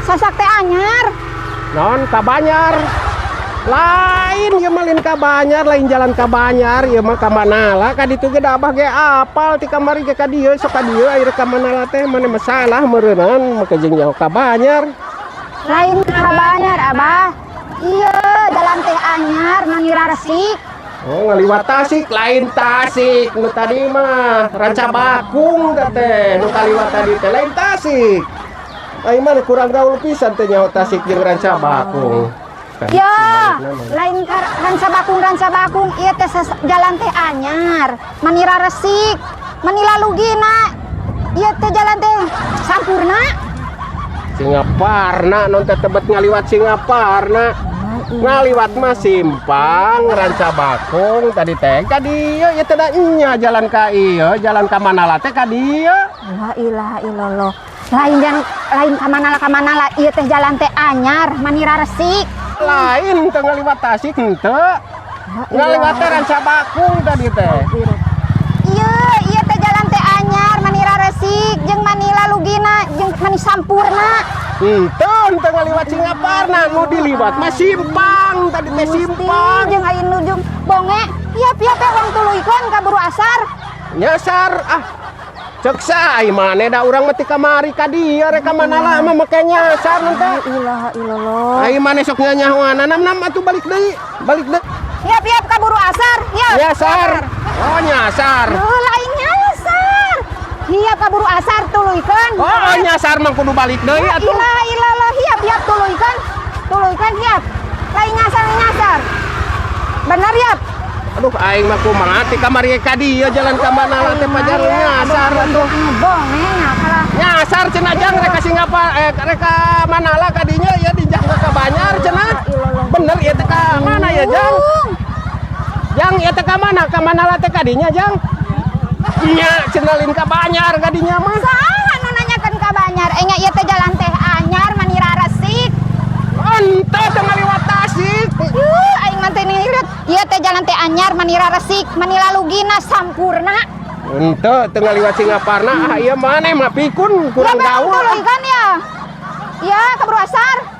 sasak teh anyar. Non Kabanyar. Lain ya malin Kabanyar, lain jalan Kabanyar ya mah ka Manala ka ditu ge da abah ge apal ti kamari ge ka dieu sok ka dieu air ka Manala teh mane masalah meureunnan make jeung jauh Kabanyar. Lain Kabanyar abah. Iya jalan teh anyar manira resik. Oh ngaliwat Tasik lain Tasik nu tadi mah Ranca Bakung teh nu kaliwat tadi teh lain Tasik. Ai mah kurang gaul pisan teh nyaho Tasik jeung Ranca Bakung. Ya, lain Ranca Bakung ieu teh jalan teh anyar, manira resik, manila lugina. Ieu teh jalan teh sampurna. Singaparna non teh tebet ngaliwat Singaparna. Ngaliwat mah simpang Ranca Bakung tadi teh ka dieu ieu teh da nya jalan ka ieu, jalan ka Manala teh ka dieu. La ilaha illallah. Lain ka Manala ieu teh jalan teh anyar, manira resik. Lain teh ngaliwat Tasik henteu. Ngaliwat teh Ranca Bakung tadi teh. Ieu teh jalan teh anyar, manira resik jeung manila lugina jeung mani sampurna. Henteu ngaliwat Singaparna nu diliwat mah simpang tadi teh simpang. Jeung aya nu jeung bonge, ieu teh wong tuluykeun kaburu asar. Nyasar cek sae maneh da urang mah ti kamari ka dieu rek ka Manala mah make nyasar nu teh. Ilaha illallah. Ai maneh sok nyanyahoan nam atuh balik deui. Hiap kaburu asar, hiap. Nyasar. Oh nyasar. Lain nyasar. Hiap kaburu asar tuluykeun. Oh nyasar mah kudu balik deui atuh. Ilaha illallah, hiap tuluykeun. Tuluykeun hiap. Lain nyasar. Bener hiap. Aduh aing mah kumaha ti kamari ka dieu jalan ka Manala teh pajar nyasar atuh. Bonge nyakala. Nyasar cenah jang rek ka rek ka Manala ka dinya ya di jang ka Kabanyar cenah. Bener ieu teh ka mana ya jang? Jang ieu teh ka mana? Ka Manala teh ka dinya jang? Nya cenah lin Kabanyar ka dinya mah. Saha nu nanyakeun Kabanyar? Enya ieu teh jalan teh anyar manira resik. Henteu teh ngaliwat Tasik. Aing mah teh nirit. Ieu teh jalan teh anyar manira resik, manila lugina sampurna. Henteu teu ngaliwat Singaparna. Ah ieu maneh mah pikun kurang gaul. Tuluykeun ya. Iya kaburu asar.